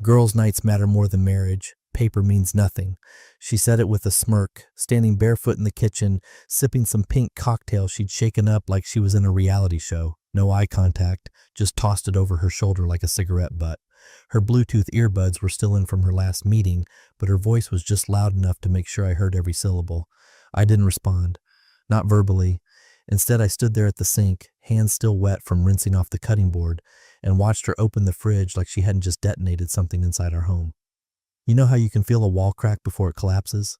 Girls' nights matter more than marriage. Paper means nothing. She said it with a smirk, standing barefoot in the kitchen, sipping some pink cocktail she'd shaken up like she was in a reality show. No eye contact, just tossed it over her shoulder like a cigarette butt. Her Bluetooth earbuds were still in from her last meeting, but her voice was just loud enough to make sure I heard every syllable. I didn't respond. Not verbally. Instead, I stood there at the sink, hands still wet from rinsing off the cutting board, and watched her open the fridge like she hadn't just detonated something inside our home. You know how you can feel a wall crack before it collapses?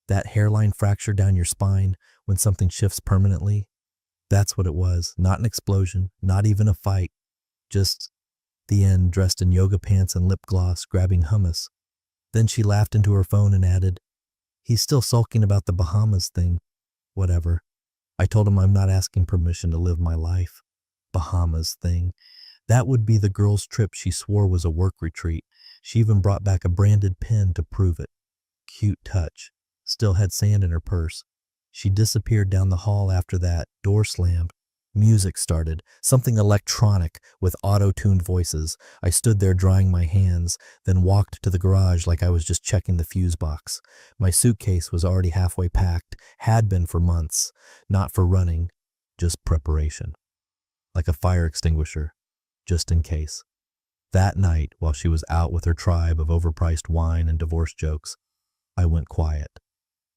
That hairline fracture down your spine when something shifts permanently? That's what it was. Not an explosion, not even a fight. Just the end, dressed in yoga pants and lip gloss, grabbing hummus. Then she laughed into her phone and added, "He's still sulking about the Bahamas thing." Whatever. I told him I'm not asking permission to live my life. Bahamas thing. That would be the girl's trip she swore was a work retreat. She even brought back a branded pen to prove it. Cute touch. Still had sand in her purse. She disappeared down the hall after that, door slammed. Music started, something electronic with auto-tuned voices. I stood there drying my hands, then walked to the garage like I was just checking the fuse box. My suitcase was already halfway packed, had been for months. Not for running, just preparation. Like a fire extinguisher, just in case. That night, while she was out with her tribe of overpriced wine and divorce jokes, I went quiet.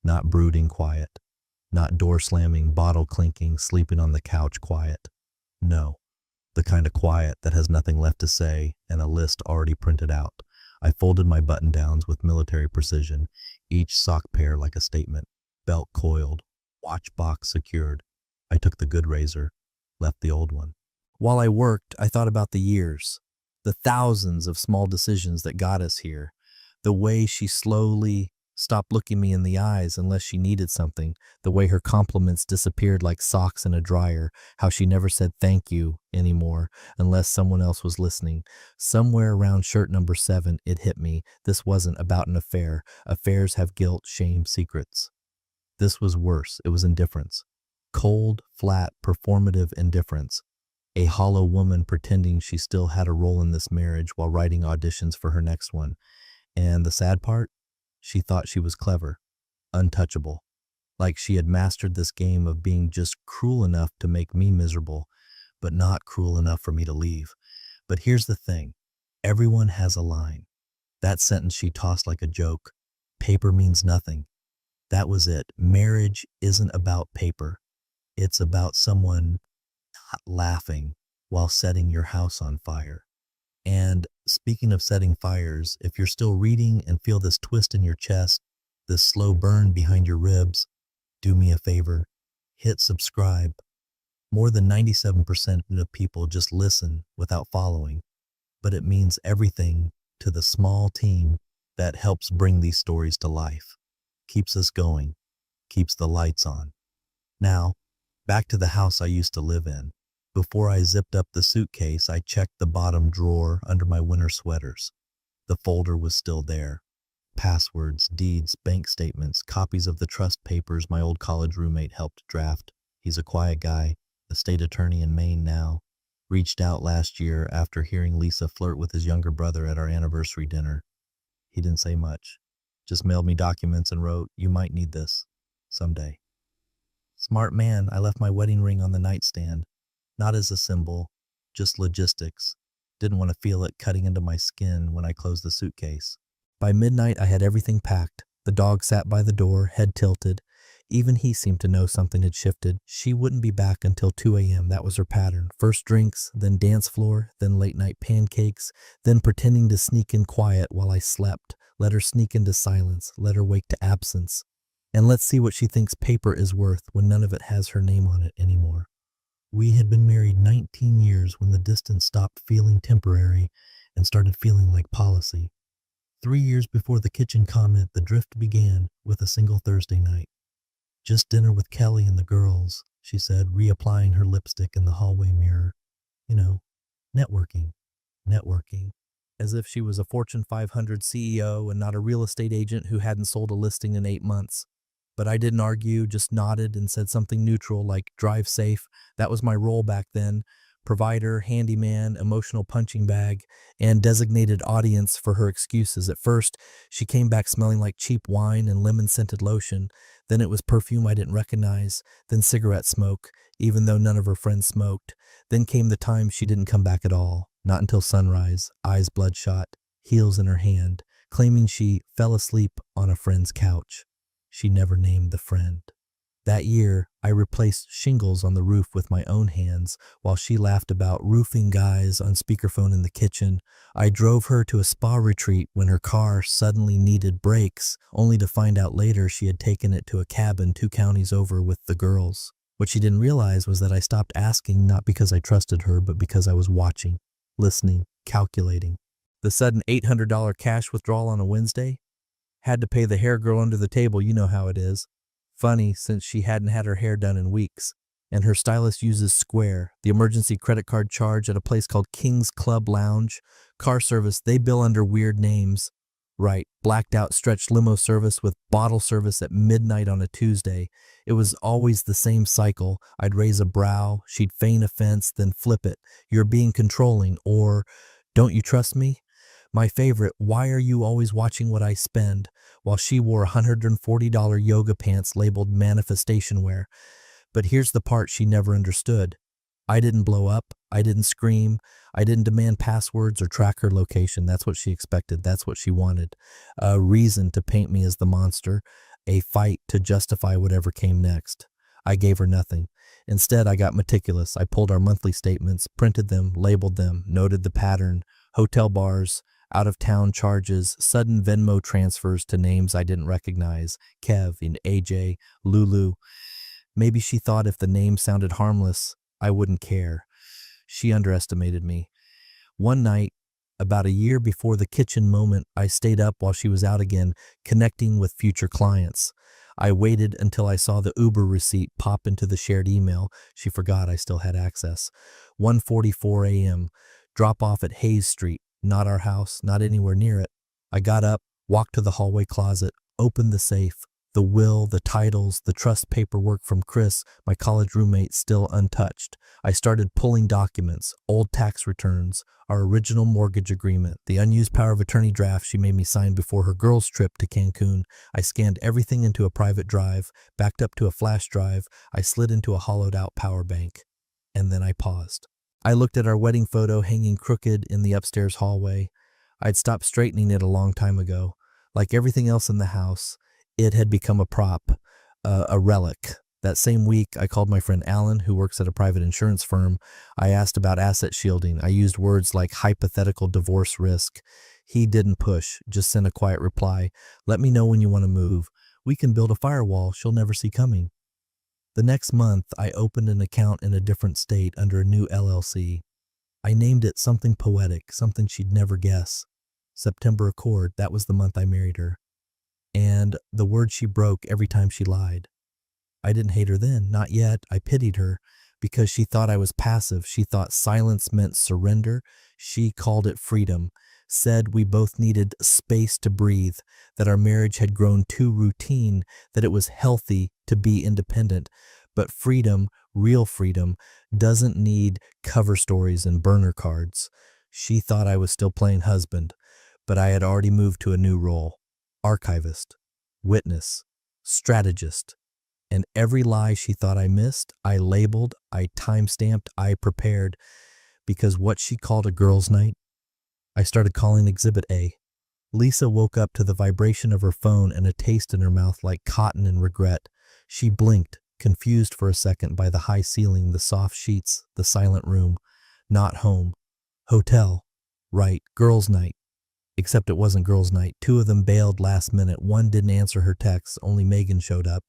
Not brooding quiet. Not door slamming, bottle clinking, sleeping on the couch quiet. No, the kind of quiet that has nothing left to say and a list already printed out. I folded my button-downs with military precision, each sock pair like a statement, belt coiled, watch box secured. I took the good razor, left the old one. While I worked, I thought about the years, the thousands of small decisions that got us here, the way she slowly stopped looking me in the eyes unless she needed something, the way her compliments disappeared like socks in a dryer, how she never said thank you anymore unless someone else was listening. Somewhere around shirt number 7, it hit me. This wasn't about an affair. Affairs have guilt, shame, secrets. This was worse. It was indifference. Cold, flat, performative indifference. A hollow woman pretending she still had a role in this marriage while writing auditions for her next one. And the sad part? She thought she was clever, untouchable, like she had mastered this game of being just cruel enough to make me miserable, but not cruel enough for me to leave. But here's the thing. Everyone has a line. That sentence she tossed like a joke. Paper means nothing. That was it. Marriage isn't about paper. It's about someone not laughing while setting your house on fire. And speaking of setting fires, if you're still reading and feel this twist in your chest, this slow burn behind your ribs, do me a favor, hit subscribe. More than 97% of people just listen without following, but it means everything to the small team that helps bring these stories to life, keeps us going, keeps the lights on. Now, back to the house I used to live in. Before I zipped up the suitcase, I checked the bottom drawer under my winter sweaters. The folder was still there. Passwords, deeds, bank statements, copies of the trust papers my old college roommate helped draft. He's a quiet guy, a state attorney in Maine now. Reached out last year after hearing Lisa flirt with his younger brother at our anniversary dinner. He didn't say much. Just mailed me documents and wrote, "You might need this someday." Smart man, I left my wedding ring on the nightstand. Not as a symbol, just logistics. Didn't want to feel it cutting into my skin when I closed the suitcase. By midnight, I had everything packed. The dog sat by the door, head tilted. Even he seemed to know something had shifted. She wouldn't be back until 2 a.m. That was her pattern. First drinks, then dance floor, then late night pancakes, then pretending to sneak in quiet while I slept. Let her sneak into silence. Let her wake to absence. And let's see what she thinks paper is worth when none of it has her name on it anymore. We had been married 19 years when the distance stopped feeling temporary and started feeling like policy. 3 years before the kitchen comment, the drift began with a single Thursday night. "Just dinner with Kelly and the girls," she said, reapplying her lipstick in the hallway mirror. You know, networking. As if she was a Fortune 500 CEO and not a real estate agent who hadn't sold a listing in 8 months. But I didn't argue, just nodded and said something neutral like drive safe. That was my role back then. provider, handyman, emotional punching bag, and designated audience for her excuses. At first, she came back smelling like cheap wine and lemon-scented lotion. Then it was perfume I didn't recognize. Then cigarette smoke, even though none of her friends smoked. Then came the time she didn't come back at all. Not until sunrise, eyes bloodshot, heels in her hand, claiming she fell asleep on a friend's couch. She never named the friend. That year, I replaced shingles on the roof with my own hands while she laughed about roofing guys on speakerphone in the kitchen. I drove her to a spa retreat when her car suddenly needed brakes, only to find out later she had taken it to a cabin 2 counties over with the girls. What she didn't realize was that I stopped asking not because I trusted her, but because I was watching, listening, calculating. The sudden $800 cash withdrawal on a Wednesday? Had to pay the hair girl under the table, you know how it is. Funny, since she hadn't had her hair done in weeks. And her stylist uses Square, the emergency credit card charge at a place called King's Club Lounge. Car service, they bill under weird names. Right, blacked out stretch limo service with bottle service at midnight on a Tuesday. It was always the same cycle. I'd raise a brow, she'd feign offense, then flip it. You're being controlling, or don't you trust me? My favorite, why are you always watching what I spend? While she wore $140 yoga pants labeled manifestation wear. But here's the part she never understood. I didn't blow up. I didn't scream. I didn't demand passwords or track her location. That's what she expected. That's what she wanted. A reason to paint me as the monster. A fight to justify whatever came next. I gave her nothing. Instead, I got meticulous. I pulled our monthly statements, printed them, labeled them, noted the pattern. Hotel bars, out-of-town charges, sudden Venmo transfers to names I didn't recognize. Kev and AJ, Lulu. Maybe she thought if the name sounded harmless, I wouldn't care. She underestimated me. One night, about a year before the kitchen moment, I stayed up while she was out again, connecting with future clients. I waited until I saw the Uber receipt pop into the shared email. She forgot I still had access. 1:44 a.m. Drop off at Hayes Street. Not our house, not anywhere near it. I got up, walked to the hallway closet, opened the safe. The will, the titles, the trust paperwork from Chris, my college roommate, still untouched. I started pulling documents, old tax returns, our original mortgage agreement, the unused power of attorney draft she made me sign before her girls' trip to Cancun. I scanned everything into a private drive, backed up to a flash drive. I slid into a hollowed-out power bank. And then I paused. I looked at our wedding photo hanging crooked in the upstairs hallway. I'd stopped straightening it a long time ago. Like everything else in the house, it had become a prop, a relic. That same week, I called my friend Alan, who works at a private insurance firm. I asked about asset shielding. I used words like hypothetical divorce risk. He didn't push, just sent a quiet reply. Let me know when you want to move. We can build a firewall she'll never see coming. The next month, I opened an account in a different state under a new LLC. I named it something poetic, something she'd never guess. September Accord, that was the month I married her. And the word she broke every time she lied. I didn't hate her then, not yet. I pitied her because she thought I was passive. She thought silence meant surrender. She called it freedom, said we both needed space to breathe, that our marriage had grown too routine, that it was healthy to be independent. But freedom, real freedom, doesn't need cover stories and burner cards. She thought I was still playing husband, but I had already moved to a new role. Archivist, witness, strategist. And every lie she thought I missed, I labeled, I time-stamped, I prepared. Because what she called a girl's night, I started calling Exhibit A. Lisa woke up to the vibration of her phone and a taste in her mouth like cotton and regret. She blinked, confused for a second by the high ceiling, the soft sheets, the silent room. Not home. Hotel. Right, girls' night. Except it wasn't girls' night. 2 of them bailed last minute. One didn't answer her texts. Only Megan showed up.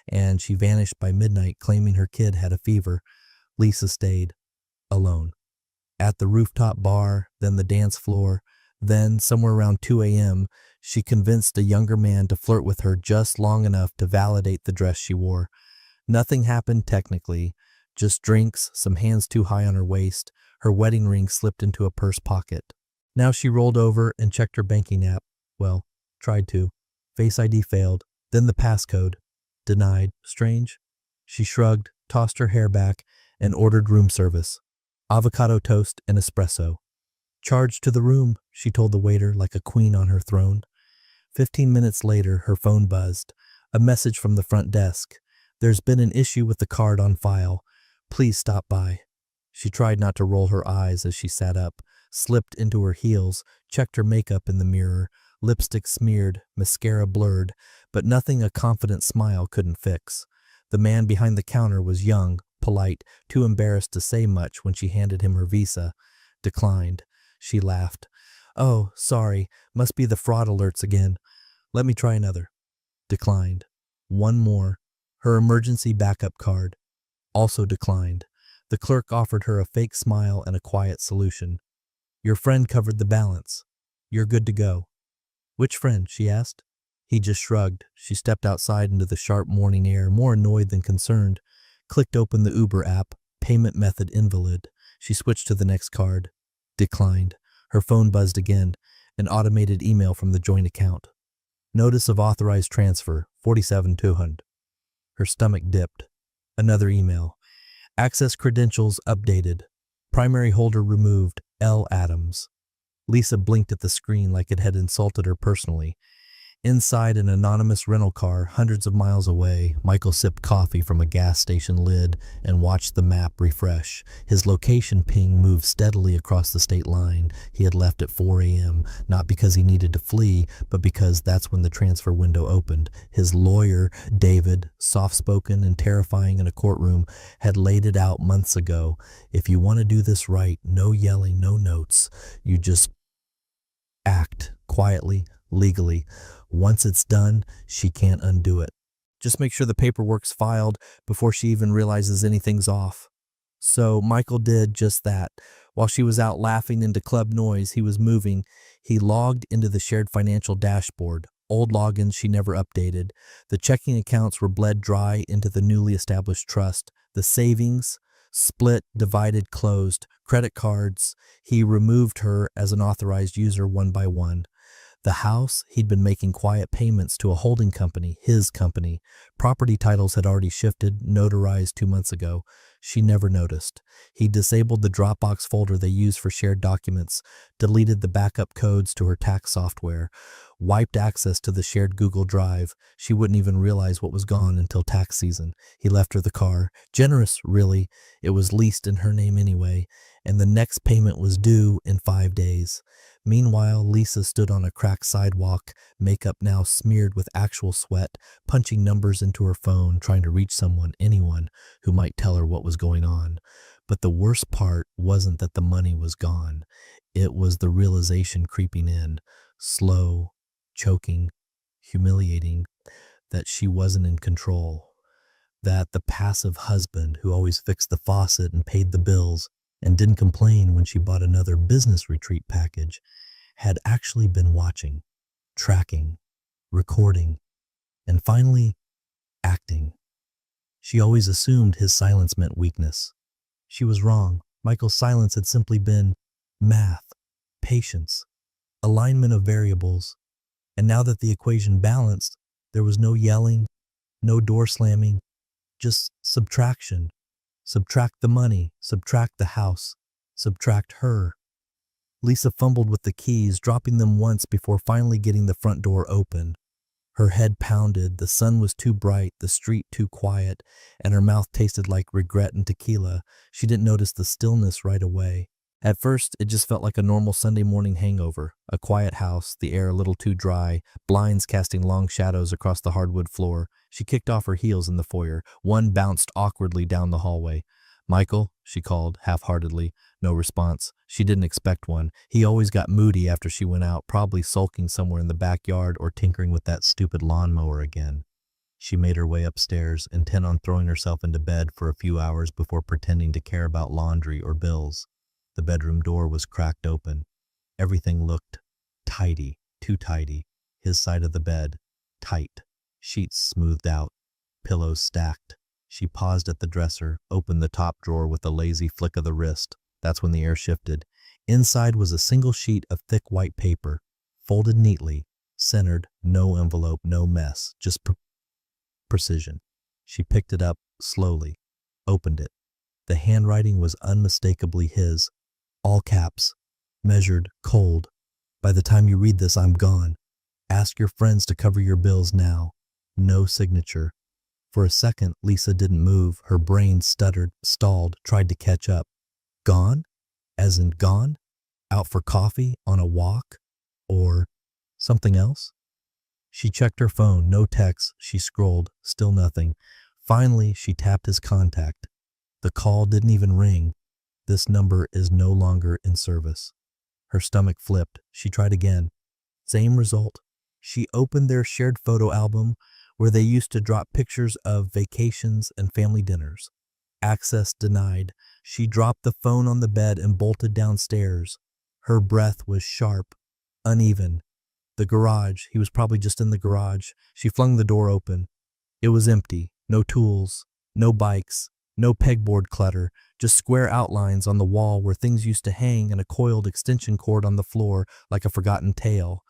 And she vanished by midnight, claiming her kid had a fever. Lisa stayed. Alone. At the rooftop bar, then the dance floor. Then, somewhere around 2 a.m., she convinced a younger man to flirt with her just long enough to validate the dress she wore. Nothing happened technically. Just drinks, some hands too high on her waist. Her wedding ring slipped into a purse pocket. Now she rolled over and checked her banking app. Well, tried to. Face ID failed. Then the passcode. Denied. Strange. She shrugged, tossed her hair back, and ordered room service. Avocado toast and espresso. Charge to the room, she told the waiter like a queen on her throne. 15 minutes later, her phone buzzed. A message from the front desk. There's been an issue with the card on file. Please stop by. She tried not to roll her eyes as she sat up, slipped into her heels, checked her makeup in the mirror, lipstick smeared, mascara blurred, but nothing a confident smile couldn't fix. The man behind the counter was young, polite, too embarrassed to say much when she handed him her visa. Declined. She laughed. Oh, sorry, must be the fraud alerts again. Let me try another. Declined. One more. Her emergency backup card. Also declined. The clerk offered her a fake smile and a quiet solution. Your friend covered the balance. You're good to go. Which friend? She asked. He just shrugged. She stepped outside into the sharp morning air, more annoyed than concerned. Clicked open the Uber app. Payment method invalid. She switched to the next card. Declined. Her phone buzzed again. An automated email from the joint account. Notice of authorized transfer, 47,200. Her stomach dipped. Another email. Access credentials updated. Primary holder removed, L. Adams. Lisa blinked at the screen like it had insulted her personally. Inside an anonymous rental car, hundreds of miles away, Michael sipped coffee from a gas station lid and watched the map refresh. His location ping moved steadily across the state line. He had left at 4 a.m., not because he needed to flee, but because that's when the transfer window opened. His lawyer, David, soft-spoken and terrifying in a courtroom, had laid it out months ago. If you want to do this right, no yelling, no notes. You just act quietly, legally. Once it's done, she can't undo it. Just make sure the paperwork's filed before she even realizes anything's off. So Michael did just that. While she was out laughing into club noise he was moving, he logged into the shared financial dashboard. Old logins she never updated. The checking accounts were bled dry into the newly established trust. The savings, split, divided, closed. Credit cards, he removed her as an authorized user one by one. The house, he'd been making quiet payments to a holding company, his company. Property titles had already shifted, notarized 2 months ago. She never noticed. He disabled the Dropbox folder they use for shared documents, deleted the backup codes to her tax software, wiped access to the shared Google Drive. She wouldn't even realize what was gone until tax season. He left her the car. Generous, really. It was leased in her name anyway, and the next payment was due in 5 days. Meanwhile, Lisa stood on a cracked sidewalk, makeup now smeared with actual sweat, punching numbers into her phone, trying to reach someone, anyone, who might tell her what was going on. But the worst part wasn't that the money was gone. It was the realization creeping in, slow, choking, humiliating, that she wasn't in control. That the passive husband who always fixed the faucet and paid the bills and didn't complain when she bought another business retreat package, had actually been watching, tracking, recording, and finally, acting. She always assumed his silence meant weakness. She was wrong. Michael's silence had simply been math, patience, alignment of variables. And now that the equation balanced, there was no yelling, no door slamming, just subtraction. Subtract the money, subtract the house, subtract her. Lisa fumbled with the keys, dropping them once before finally getting the front door open. Her head pounded, the sun was too bright, the street too quiet, and her mouth tasted like regret and tequila. She didn't notice the stillness right away. At first, it just felt like a normal Sunday morning hangover. A quiet house, the air a little too dry, blinds casting long shadows across the hardwood floor. She kicked off her heels in the foyer. One bounced awkwardly down the hallway. "Michael?" she called, half-heartedly. No response. She didn't expect one. He always got moody after she went out, probably sulking somewhere in the backyard or tinkering with that stupid lawnmower again. She made her way upstairs, intent on throwing herself into bed for a few hours before pretending to care about laundry or bills. The bedroom door was cracked open. Everything looked tidy, too tidy. His side of the bed, tight. Sheets smoothed out. Pillows stacked. She paused at the dresser, opened the top drawer with a lazy flick of the wrist. That's when the air shifted. Inside was a single sheet of thick white paper, folded neatly, centered, no envelope, no mess, just precision. She picked it up slowly, opened it. The handwriting was unmistakably his. All caps. Measured, cold. By the time you read this, I'm gone. Ask your friends to cover your bills now. No signature. For a second, Lisa didn't move. Her brain stuttered, stalled, tried to catch up. Gone? As in gone? Out for coffee? On a walk? Or something else? She checked her phone. No texts. She scrolled. Still nothing. Finally, she tapped his contact. The call didn't even ring. This number is no longer in service. Her stomach flipped. She tried again. Same result. She opened their shared photo album where they used to drop pictures of vacations and family dinners. Access denied. She dropped the phone on the bed and bolted downstairs. Her breath was sharp, uneven. The garage. He was probably just in the garage. She flung the door open. It was empty. No tools. No bikes. No pegboard clutter. Just square outlines on the wall where things used to hang and a coiled extension cord on the floor like a forgotten tale.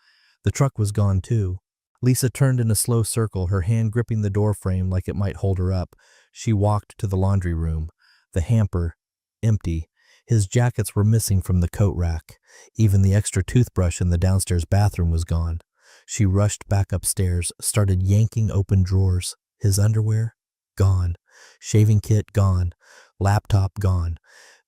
The truck was gone too. Lisa turned in a slow circle, her hand gripping the door frame like it might hold her up. She walked to the laundry room. The hamper, empty. His jackets were missing from the coat rack. Even the extra toothbrush in the downstairs bathroom was gone. She rushed back upstairs, started yanking open drawers. His underwear? Gone. Shaving kit? Gone. Laptop? Gone.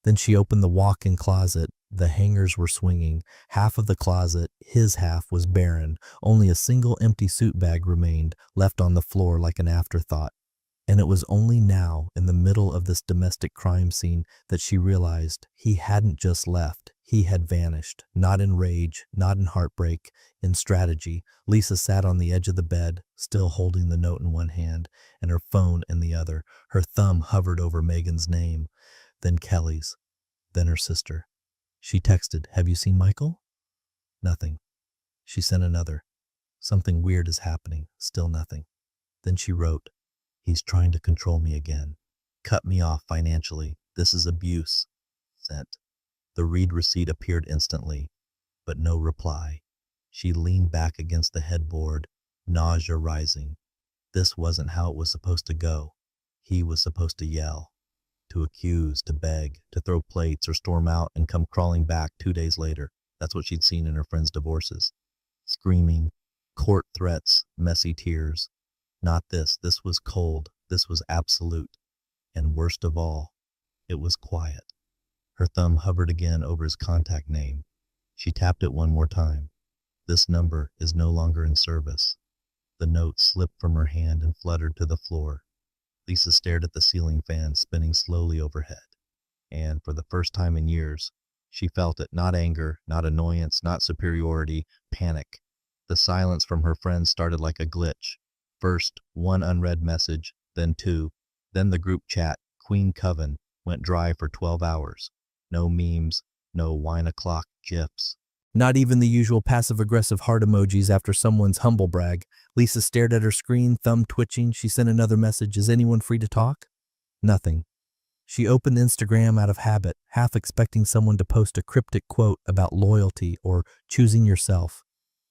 Then she opened the walk-in closet. The hangers were swinging. Half of the closet, his half, was barren. Only a single empty suit bag remained, left on the floor like an afterthought. And it was only now, in the middle of this domestic crime scene, that she realized he hadn't just left. He had vanished. Not in rage, not in heartbreak, in strategy. Lisa sat on the edge of the bed, still holding the note in one hand and her phone in the other. Her thumb hovered over Megan's name, then Kelly's, then her sister. She texted, "Have you seen Michael?" Nothing. She sent another. "Something weird is happening." Still nothing. Then she wrote, "He's trying to control me again. Cut me off financially. This is abuse." Sent. The read receipt appeared instantly, but no reply. She leaned back against the headboard, nausea rising. This wasn't how it was supposed to go. He was supposed to yell, to accuse, to beg, to throw plates or storm out and come crawling back 2 days later. That's what she'd seen in her friends' divorces. Screaming, court threats, messy tears. Not this. This was cold. This was absolute. And worst of all, it was quiet. Her thumb hovered again over his contact name. She tapped it one more time. "This number is no longer in service." The note slipped from her hand and fluttered to the floor. Lisa stared at the ceiling fan spinning slowly overhead. And for the first time in years, she felt it. Not anger, not annoyance, not superiority, panic. The silence from her friends started like a glitch. First, one unread message, then two. Then the group chat, Queen Coven, went dry for 12 hours. No memes, no wine o'clock gifs. Not even the usual passive-aggressive heart emojis after someone's humble brag. Lisa stared at her screen, thumb twitching. She sent another message, "Is anyone free to talk?" Nothing. She opened Instagram out of habit, half expecting someone to post a cryptic quote about loyalty or choosing yourself.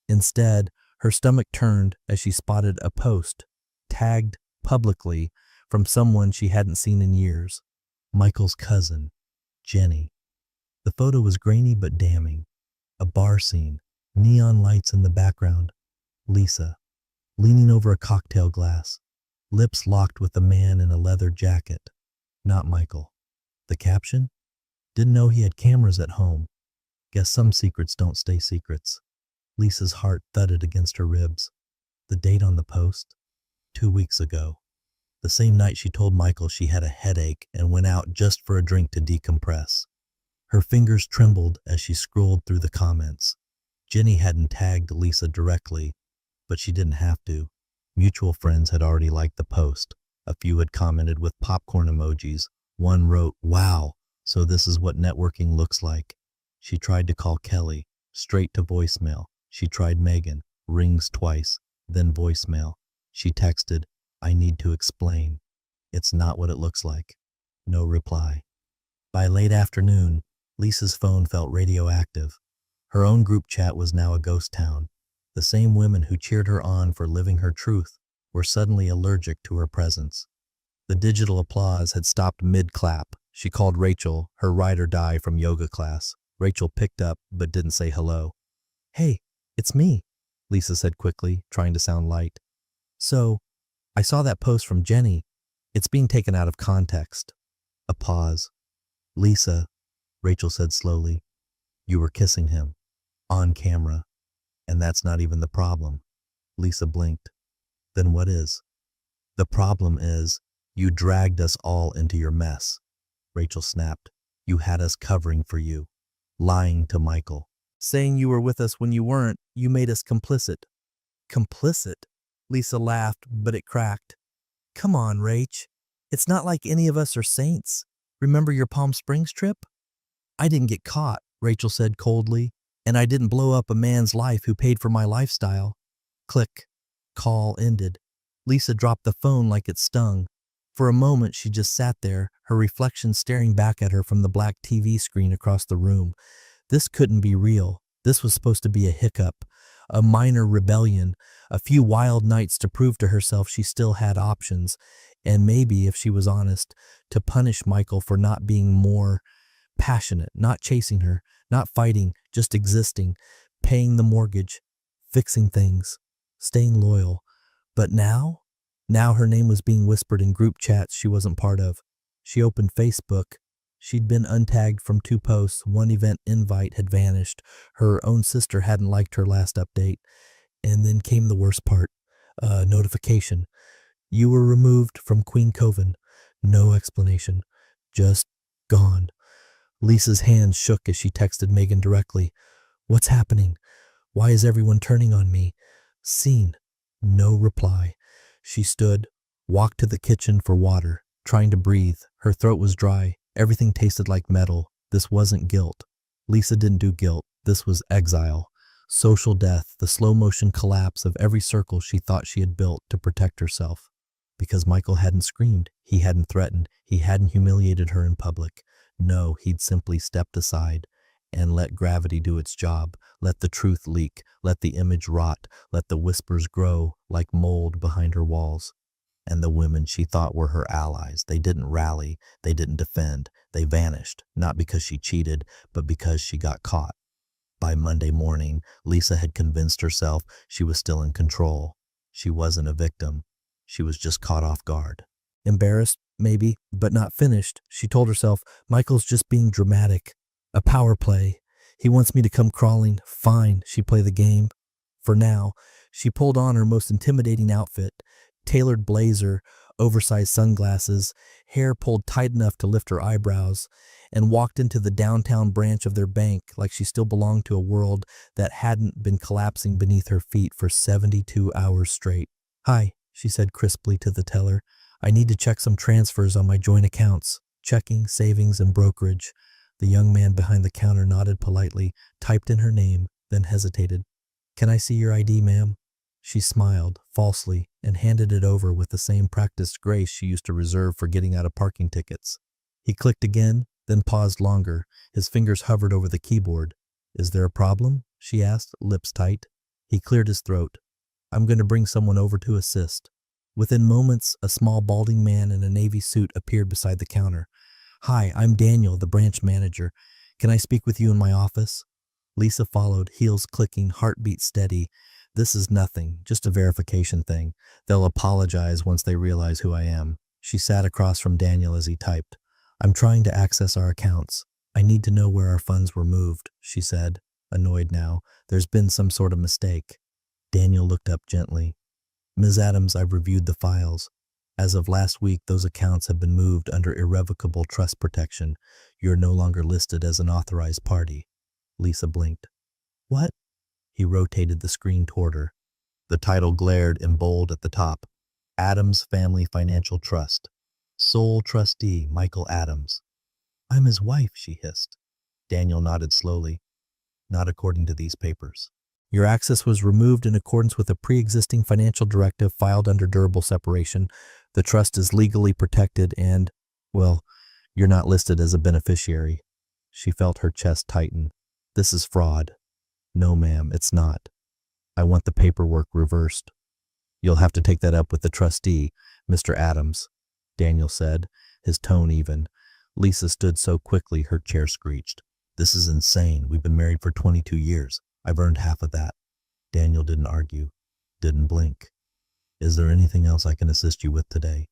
Instead, her stomach turned as she spotted a post, tagged publicly, from someone she hadn't seen in years. Michael's cousin, Jenny. The photo was grainy but damning. A bar scene, neon lights in the background. Lisa, leaning over a cocktail glass, lips locked with a man in a leather jacket. Not Michael. The caption? "Didn't know he had cameras at home. Guess some secrets don't stay secrets." Lisa's heart thudded against her ribs. The date on the post? 2 weeks ago. The same night she told Michael she had a headache and went out just for a drink to decompress. Her fingers trembled as she scrolled through the comments. Jenny hadn't tagged Lisa directly, but she didn't have to. Mutual friends had already liked the post. A few had commented with popcorn emojis. One wrote, "Wow, so this is what networking looks like." She tried to call Kelly, straight to voicemail. She tried Megan, rings twice, then voicemail. She texted, "I need to explain. It's not what it looks like." No reply. By late afternoon, Lisa's phone felt radioactive. Her own group chat was now a ghost town. The same women who cheered her on for living her truth were suddenly allergic to her presence. The digital applause had stopped mid-clap. She called Rachel, her ride or die from yoga class. Rachel picked up but didn't say hello. Hey, it's me, Lisa said quickly, trying to sound light. So, I saw that post from Jenny. It's being taken out of context. A pause. Lisa, Rachel said slowly, you were kissing him. On camera. And that's not even the problem. Lisa blinked. Then what is? The problem is, you dragged us all into your mess. Rachel snapped. You had us covering for you. Lying to Michael. Saying you were with us when you weren't, you made us complicit. Complicit? Lisa laughed, but it cracked. Come on, Rach. It's not like any of us are saints. Remember your Palm Springs trip? I didn't get caught, Rachel said coldly, and I didn't blow up a man's life who paid for my lifestyle. Click. Call ended. Lisa dropped the phone like it stung. For a moment, she just sat there, her reflection staring back at her from the black TV screen across the room. This couldn't be real. This was supposed to be a hiccup, a minor rebellion, a few wild nights to prove to herself she still had options, and maybe, if she was honest, to punish Michael for not being more passionate, not chasing her, not fighting, just existing, paying the mortgage, fixing things, staying loyal. But now her name was being whispered in group chats she wasn't part of. She opened Facebook. She'd been untagged from 2 posts. One event invite had vanished. Her own sister hadn't liked her last update. And then came the worst part. A notification. You were removed from Queen Coven. No explanation. Just gone. Lisa's hands shook as she texted Megan directly. What's happening? Why is everyone turning on me? Seen. No reply. She stood, walked to the kitchen for water, trying to breathe. Her throat was dry. Everything tasted like metal. This wasn't guilt. Lisa didn't do guilt. This was exile. Social death, the slow-motion collapse of every circle she thought she had built to protect herself. Because Michael hadn't screamed, he hadn't threatened, he hadn't humiliated her in public. No, he'd simply stepped aside and let gravity do its job, let the truth leak, let the image rot, let the whispers grow like mold behind her walls. And the women she thought were her allies, they didn't rally, they didn't defend, they vanished, not because she cheated, but because she got caught. By Monday morning, Lisa had convinced herself she was still in control. She wasn't a victim. She was just caught off guard. Embarrassed, maybe, but not finished. She told herself, Michael's just being dramatic. A power play. He wants me to come crawling. Fine, she'd play the game. For now, she pulled on her most intimidating outfit, tailored blazer, oversized sunglasses, hair pulled tight enough to lift her eyebrows, and walked into the downtown branch of their bank like she still belonged to a world that hadn't been collapsing beneath her feet for 72 hours straight. Hi, she said crisply to the teller. I need to check some transfers on my joint accounts, checking, savings, and brokerage. The young man behind the counter nodded politely, typed in her name, then hesitated. Can I see your ID, ma'am? She smiled, falsely, and handed it over with the same practiced grace she used to reserve for getting out of parking tickets. He clicked again, then paused longer. His fingers hovered over the keyboard. Is there a problem? She asked, lips tight. He cleared his throat. I'm going to bring someone over to assist. Within moments, a small balding man in a navy suit appeared beside the counter. Hi, I'm Daniel, the branch manager. Can I speak with you in my office? Lisa followed, heels clicking, heartbeat steady. This is nothing, just a verification thing. They'll apologize once they realize who I am. She sat across from Daniel as he typed. I'm trying to access our accounts. I need to know where our funds were moved, she said, annoyed now. There's been some sort of mistake. Daniel looked up gently. Ms. Adams, I've reviewed the files. As of last week, those accounts have been moved under irrevocable trust protection. You're no longer listed as an authorized party. Lisa blinked. What? He rotated the screen toward her. The title glared in bold at the top. Adams Family Financial Trust. Sole trustee, Michael Adams. I'm his wife, she hissed. Daniel nodded slowly. Not according to these papers. Your access was removed in accordance with a pre-existing financial directive filed under durable separation. The trust is legally protected and, well, you're not listed as a beneficiary. She felt her chest tighten. This is fraud. No, ma'am, it's not. I want the paperwork reversed. You'll have to take that up with the trustee, Mr. Adams, Daniel said, his tone even. Lisa stood so quickly her chair screeched. This is insane. We've been married for 22 years. I've earned half of that. Daniel didn't argue, didn't blink. Is there anything else I can assist you with today?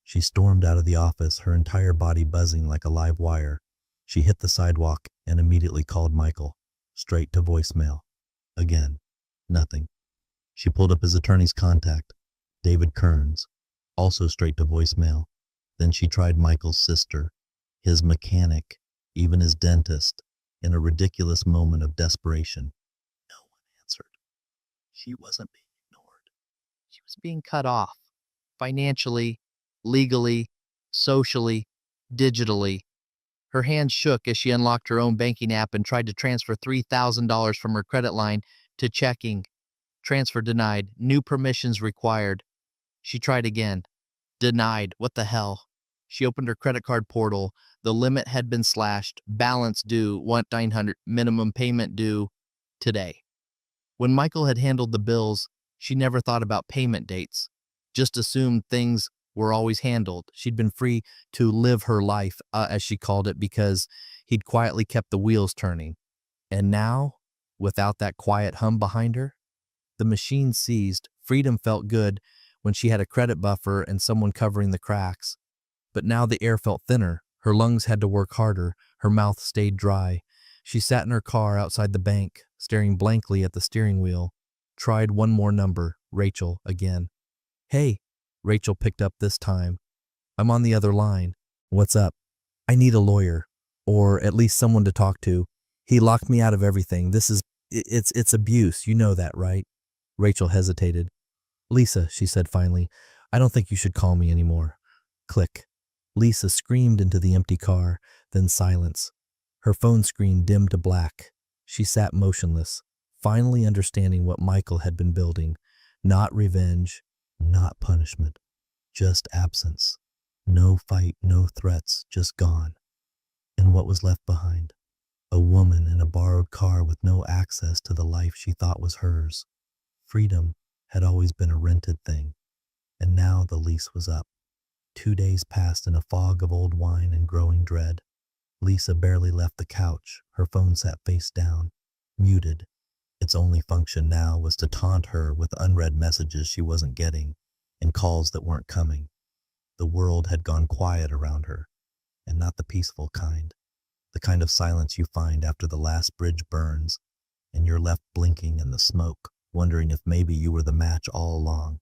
She stormed out of the office, her entire body buzzing like a live wire. She hit the sidewalk and immediately called Michael, straight to voicemail. Again, nothing. She pulled up his attorney's contact, David Kearns, also straight to voicemail. Then she tried Michael's sister, his mechanic, even his dentist, in a ridiculous moment of desperation. No one answered. She wasn't being ignored. She was being cut off. Financially, legally, socially, digitally. Her hands shook as she unlocked her own banking app and tried to transfer $3,000 from her credit line to checking. Transfer denied. New permissions required. She tried again. Denied. What the hell? She opened her credit card portal. The limit had been slashed. Balance due, $1,900. Minimum payment due today. When Michael had handled the bills, she never thought about payment dates. Just assumed things were always handled. She'd been free to live her life, as she called it, because he'd quietly kept the wheels turning. And now, without that quiet hum behind her, the machine seized. Freedom felt good when she had a credit buffer and someone covering the cracks. But now the air felt thinner. Her lungs had to work harder. Her mouth stayed dry. She sat in her car outside the bank, staring blankly at the steering wheel. Tried one more number, Rachel, again. Hey, Rachel picked up this time. I'm on the other line. What's up? I need a lawyer, or at least someone to talk to. He locked me out of everything. It's abuse. You know that, right? Rachel hesitated. Lisa, she said finally, I don't think you should call me anymore. Click. Lisa screamed into the empty car, then silence. Her phone screen dimmed to black. She sat motionless, finally understanding what Michael had been building. Not revenge, not punishment, just absence. No fight, no threats, just gone. And what was left behind? A woman in a borrowed car with no access to the life she thought was hers. Freedom had always been a rented thing, and now the lease was up. 2 days passed in a fog of old wine and growing dread. Lisa barely left the couch. Her phone sat face down, muted. Its only function now was to taunt her with unread messages she wasn't getting and calls that weren't coming. The world had gone quiet around her, and not the peaceful kind. The kind of silence you find after the last bridge burns and you're left blinking in the smoke, wondering if maybe you were the match all along.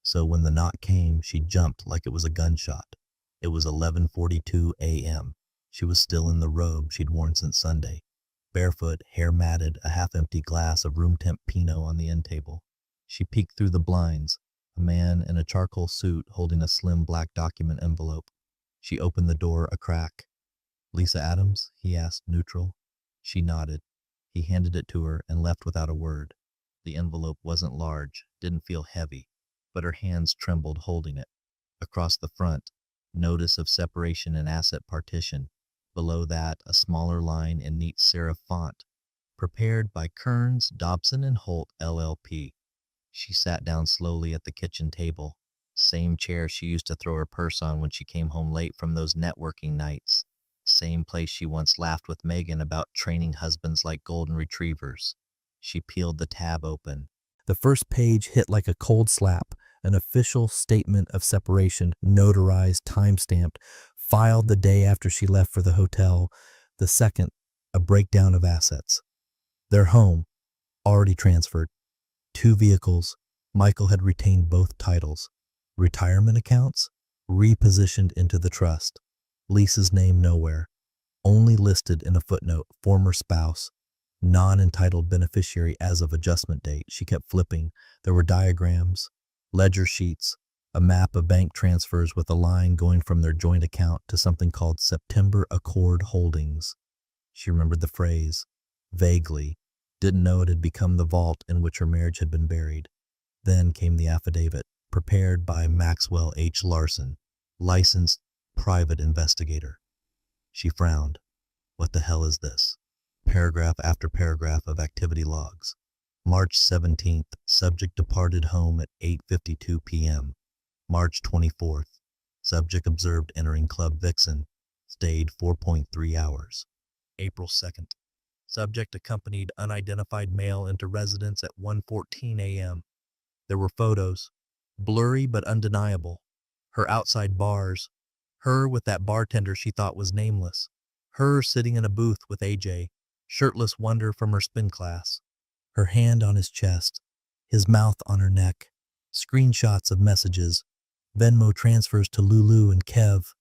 So when the knock came, she jumped like it was a gunshot. It was 11:42 a.m. She was still in the robe she'd worn since Sunday. Barefoot, hair matted, a half-empty glass of room-temp Pinot on the end table. She peeked through the blinds, a man in a charcoal suit holding a slim black document envelope. She opened the door a crack. Lisa Adams? He asked, neutral. She nodded. He handed it to her and left without a word. The envelope wasn't large, didn't feel heavy, but her hands trembled holding it. Across the front, notice of separation and asset partition. Below that, a smaller line in neat serif font. Prepared by Kearns, Dobson and Holt, LLP. She sat down slowly at the kitchen table. Same chair she used to throw her purse on when she came home late from those networking nights. Same place she once laughed with Megan about training husbands like golden retrievers. She peeled the tab open. The first page hit like a cold slap, an official statement of separation, notarized, time-stamped, filed the day after she left for the hotel. The second, a breakdown of assets. Their home, already transferred. 2 vehicles. Michael had retained both titles. Retirement accounts, repositioned into the trust. Lisa's name nowhere. Only listed in a footnote, former spouse. Non-entitled beneficiary as of adjustment date. She kept flipping. There were diagrams, ledger sheets, a map of bank transfers with a line going from their joint account to something called September Accord Holdings. She remembered the phrase, vaguely, didn't know it had become the vault in which her marriage had been buried. Then came the affidavit, prepared by Maxwell H. Larson, licensed private investigator. She frowned. What the hell is this? Paragraph after paragraph of activity logs. March 17th, subject departed home at 8:52 p.m. March 24th, subject observed entering Club Vixen. Stayed 4.3 hours. April 2nd. Subject accompanied unidentified male into residence at 1:14 a.m. There were photos, blurry but undeniable. Her outside bars, her with that bartender she thought was nameless, her sitting in a booth with AJ, shirtless wonder from her spin class, her hand on his chest, his mouth on her neck, screenshots of messages, Venmo transfers to Lulu and Kev,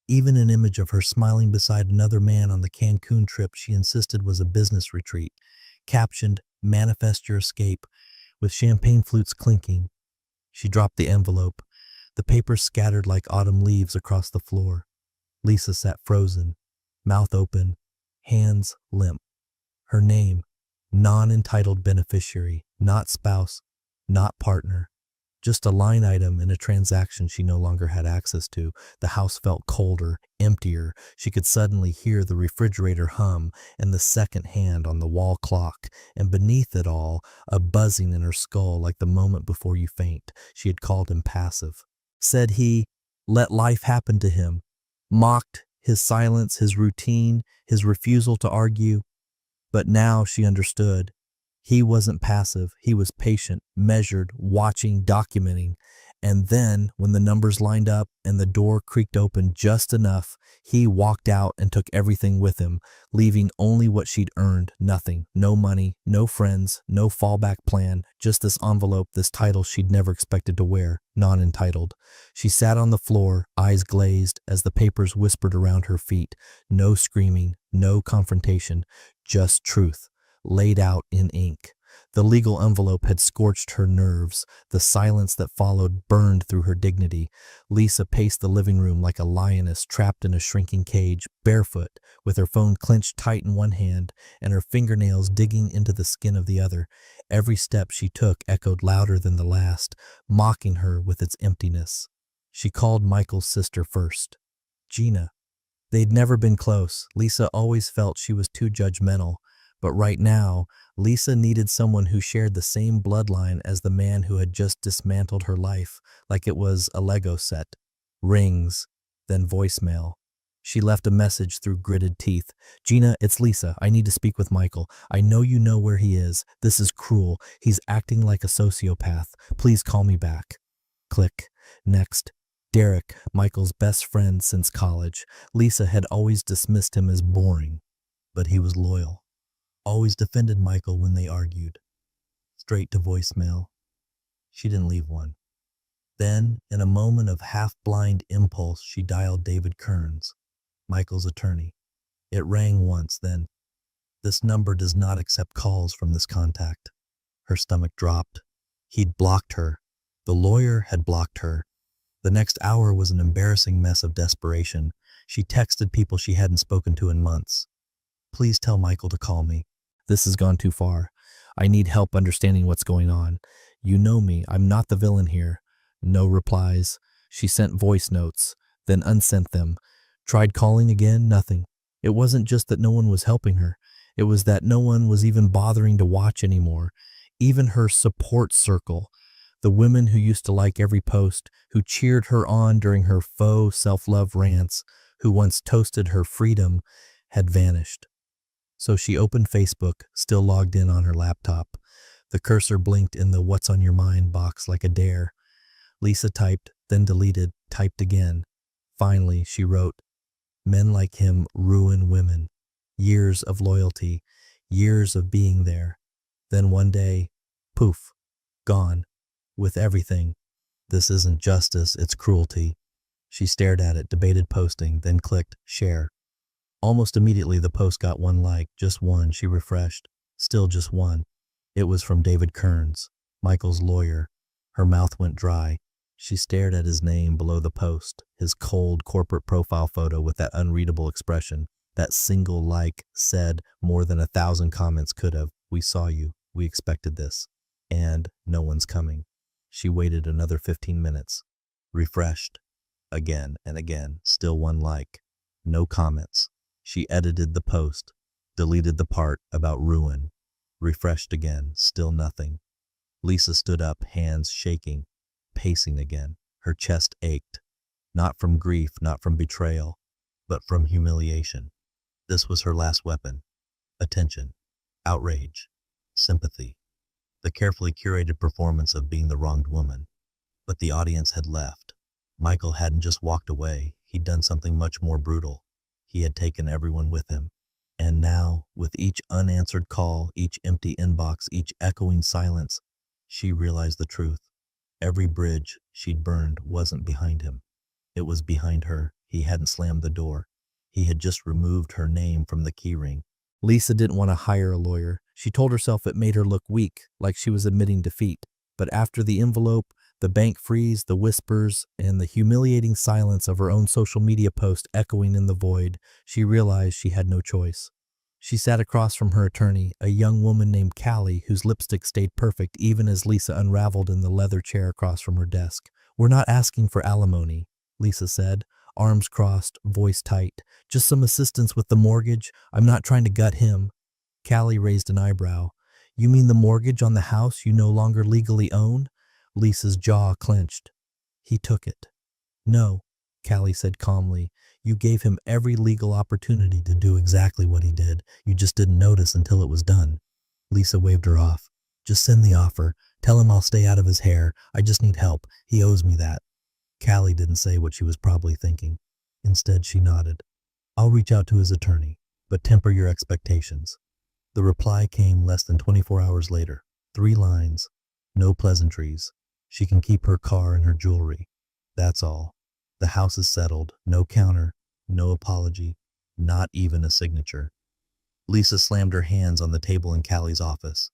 even an image of her smiling beside another man on the Cancun trip she insisted was a business retreat, captioned, "Manifest your escape," with champagne flutes clinking. She dropped the envelope. The paper scattered like autumn leaves across the floor. Lisa sat frozen, mouth open, hands limp. Her name, non-entitled beneficiary, not spouse, not partner. Just a line item in a transaction she no longer had access to. The house felt colder, emptier. She could suddenly hear the refrigerator hum and the second hand on the wall clock, and beneath it all, a buzzing in her skull like the moment before you faint. She had called him passive. Said he let life happen to him. Mocked his silence, his routine, his refusal to argue. But now she understood. He wasn't passive. He was patient, measured, watching, documenting. And then, when the numbers lined up and the door creaked open just enough, he walked out and took everything with him, leaving only what she'd earned, nothing. No money, no friends, no fallback plan, just this envelope, this title she'd never expected to wear, non-entitled. She sat on the floor, eyes glazed, as the papers whispered around her feet. No screaming, no confrontation, just truth, laid out in ink. The legal envelope had scorched her nerves. The silence that followed burned through her dignity. Lisa paced the living room like a lioness trapped in a shrinking cage, barefoot, with her phone clenched tight in one hand and her fingernails digging into the skin of the other. Every step she took echoed louder than the last, mocking her with its emptiness. She called Michael's sister first, Gina. They'd never been close. Lisa always felt she was too judgmental. But right now, Lisa needed someone who shared the same bloodline as the man who had just dismantled her life, like it was a Lego set. Rings, then voicemail. She left a message through gritted teeth. "Gina, it's Lisa. I need to speak with Michael. I know you know where he is. This is cruel. He's acting like a sociopath. Please call me back." Click. Next. Derek, Michael's best friend since college. Lisa had always dismissed him as boring, but he was loyal. Always defended Michael when they argued. Straight to voicemail. She didn't leave one. Then, in a moment of half-blind impulse, she dialed David Kearns, Michael's attorney. It rang once, then, "This number does not accept calls from this contact." Her stomach dropped. He'd blocked her. The lawyer had blocked her. The next hour was an embarrassing mess of desperation. She texted people she hadn't spoken to in months. "Please tell Michael to call me. This has gone too far. I need help understanding what's going on. You know me. I'm not the villain here." No replies. She sent voice notes, then unsent them. Tried calling again, nothing. It wasn't just that no one was helping her. It was that no one was even bothering to watch anymore. Even her support circle, the women who used to like every post, who cheered her on during her faux self-love rants, who once toasted her freedom, had vanished. So she opened Facebook, still logged in on her laptop. The cursor blinked in the "What's on your mind" box like a dare. Lisa typed, then deleted, typed again. Finally, she wrote, "Men like him ruin women. Years of loyalty, years of being there. Then one day, poof, gone, with everything. This isn't justice, it's cruelty." She stared at it, debated posting, then clicked share. Almost immediately, the post got one like, just one. She refreshed. Still just one. It was from David Kearns, Michael's lawyer. Her mouth went dry. She stared at his name below the post, his cold corporate profile photo with that unreadable expression. That single like said more than 1,000 comments could have. "We saw you. We expected this. And no one's coming." She waited another 15 minutes. Refreshed. Again and again. Still one like. No comments. She edited the post, deleted the part about ruin, refreshed again, still nothing. Lisa stood up, hands shaking, pacing again. Her chest ached, not from grief, not from betrayal, but from humiliation. This was her last weapon. Attention, outrage, sympathy. The carefully curated performance of being the wronged woman. But the audience had left. Michael hadn't just walked away, he'd done something much more brutal. He had taken everyone with him. And now, with each unanswered call, each empty inbox, each echoing silence, she realized the truth. Every bridge she'd burned wasn't behind him. It was behind her. He hadn't slammed the door. He had just removed her name from the keyring. Lisa didn't want to hire a lawyer. She told herself it made her look weak, like she was admitting defeat. But after the envelope, the bank freeze, the whispers, and the humiliating silence of her own social media post echoing in the void, she realized she had no choice. She sat across from her attorney, a young woman named Callie, whose lipstick stayed perfect even as Lisa unraveled in the leather chair across from her desk. "We're not asking for alimony," Lisa said, arms crossed, voice tight. "Just some assistance with the mortgage. I'm not trying to gut him." Callie raised an eyebrow. "You mean the mortgage on the house you no longer legally own?" Lisa's jaw clenched. "He took it." "No," Callie said calmly. "You gave him every legal opportunity to do exactly what he did. You just didn't notice until it was done." Lisa waved her off. "Just send the offer. Tell him I'll stay out of his hair. I just need help. He owes me that." Callie didn't say what she was probably thinking. Instead, she nodded. "I'll reach out to his attorney, but temper your expectations." The reply came less than 24 hours later. 3 lines. No pleasantries. She can keep her car and her jewelry. That's all. The house is settled. No counter. No apology. Not even a signature. Lisa slammed her hands on the table in Callie's office.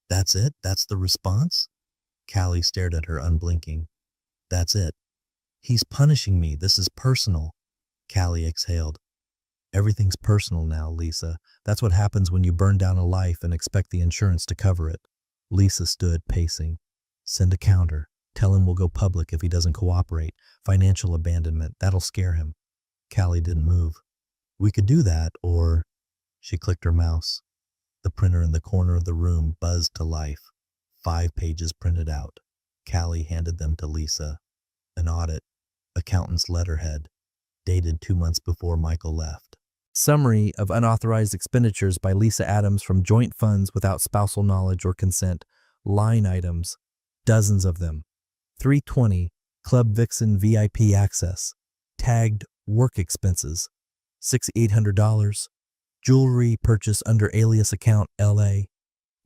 "That's it? That's the response?" Callie stared at her unblinking. "That's it. He's punishing me. This is personal." Callie exhaled. "Everything's personal now, Lisa. That's what happens when you burn down a life and expect the insurance to cover it." Lisa stood, pacing. "Send a counter. Tell him we'll go public if he doesn't cooperate. Financial abandonment. That'll scare him." Callie didn't move. "We could do that, or..." She clicked her mouse. The printer in the corner of the room buzzed to life. 5 pages printed out. Callie handed them to Lisa. An audit. Accountant's letterhead. Dated 2 months before Michael left. Summary of unauthorized expenditures by Lisa Adams from joint funds without spousal knowledge or consent. Line items. Dozens of them. 320. Club Vixen VIP access. Tagged work expenses. $6,800. Jewelry purchase under alias account LA.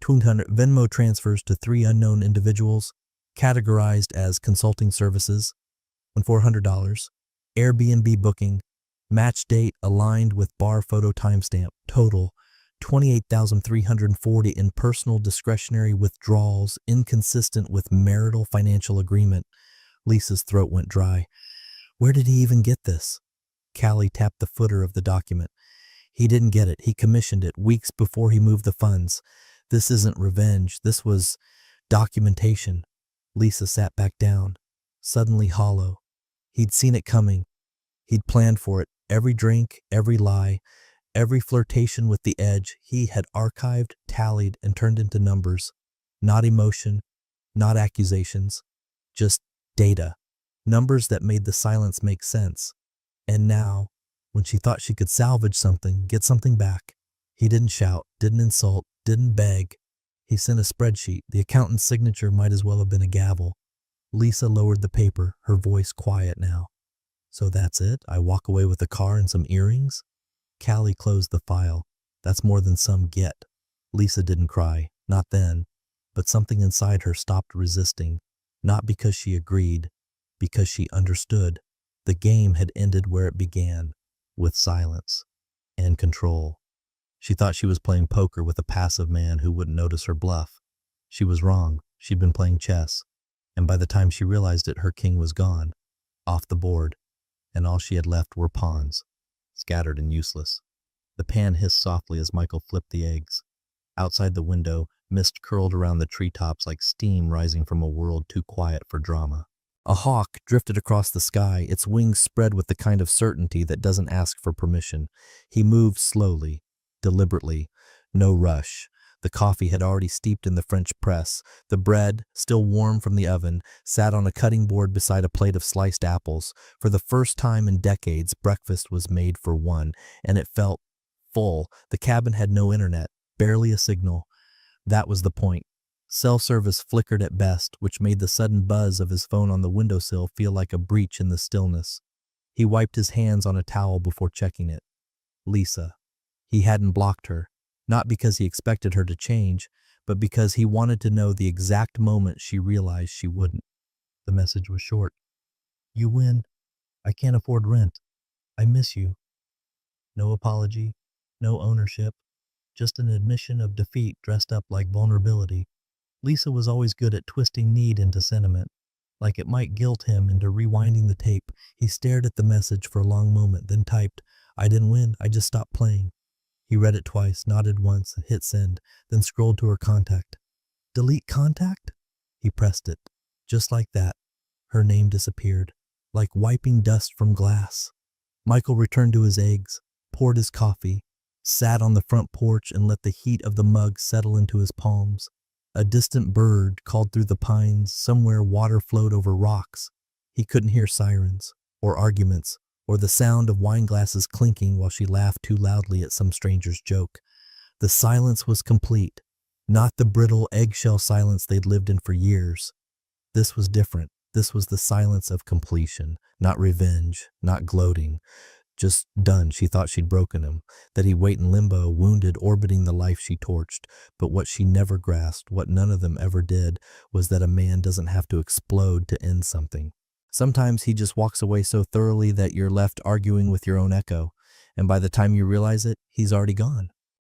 200 Venmo transfers to 3 unknown individuals. Categorized as consulting services. $400. Airbnb booking. Match date aligned with bar photo timestamp. Total $28,340 in personal discretionary withdrawals inconsistent with marital financial agreement. Lisa's throat went dry. Where did he even get this? Callie tapped the footer of the document. He didn't get it. He commissioned it weeks before he moved the funds. This isn't revenge. This was documentation. Lisa sat back down, suddenly hollow. He'd seen it coming. He'd planned for it. Every drink, every lie, every flirtation with the edge, he had archived, tallied, and turned into numbers. Not emotion, not accusations, just data. Numbers that made the silence make sense. And now, when she thought she could salvage something, get something back, he didn't shout, didn't insult, didn't beg. He sent a spreadsheet. The accountant's signature might as well have been a gavel. Lisa lowered the paper, her voice quiet now. So that's it? I walk away with a car and some earrings? Callie closed the file. That's more than some get. Lisa didn't cry, not then, but something inside her stopped resisting, not because she agreed, because she understood. The game had ended where it began, with silence and control. She thought she was playing poker with a passive man who wouldn't notice her bluff. She was wrong. She'd been playing chess, and by the time she realized it, her king was gone, off the board, and all she had left were pawns, scattered and useless. The pan hissed softly as Michael flipped the eggs. Outside the window, mist curled around the treetops like steam rising from a world too quiet for drama. A hawk drifted across the sky, its wings spread with the kind of certainty that doesn't ask for permission. He moved slowly, deliberately, no rush. The coffee had already steeped in the French press. The bread, still warm from the oven, sat on a cutting board beside a plate of sliced apples. For the first time in decades, breakfast was made for one, and it felt full. The cabin had no internet, barely a signal. That was the point. Cell service flickered at best, which made the sudden buzz of his phone on the windowsill feel like a breach in the stillness. He wiped his hands on a towel before checking it. Lisa. He hadn't blocked her, not because he expected her to change, but because he wanted to know the exact moment she realized she wouldn't. The message was short. You win. I can't afford rent. I miss you. No apology, no ownership, just an admission of defeat dressed up like vulnerability. Lisa was always good at twisting need into sentiment, like it might guilt him into rewinding the tape. He stared at the message for a long moment, then typed, I didn't win, I just stopped playing. He read it twice, nodded once, hit send, then scrolled to her contact. Delete contact? He pressed it. Just like that, her name disappeared, like wiping dust from glass. Michael returned to his eggs, poured his coffee, sat on the front porch and let the heat of the mug settle into his palms. A distant bird called through the pines. Somewhere water flowed over rocks. He couldn't hear sirens, or arguments, or the sound of wine glasses clinking while she laughed too loudly at some stranger's joke. The silence was complete, not the brittle eggshell silence they'd lived in for years. This was different. This was the silence of completion, not revenge, not gloating. Just done. She thought she'd broken him, that he'd wait in limbo, wounded, orbiting the life she torched. But what she never grasped, what none of them ever did, was that a man doesn't have to explode to end something. Sometimes he just walks away so thoroughly that you're left arguing with your own echo, and by the time you realize it, he's already gone.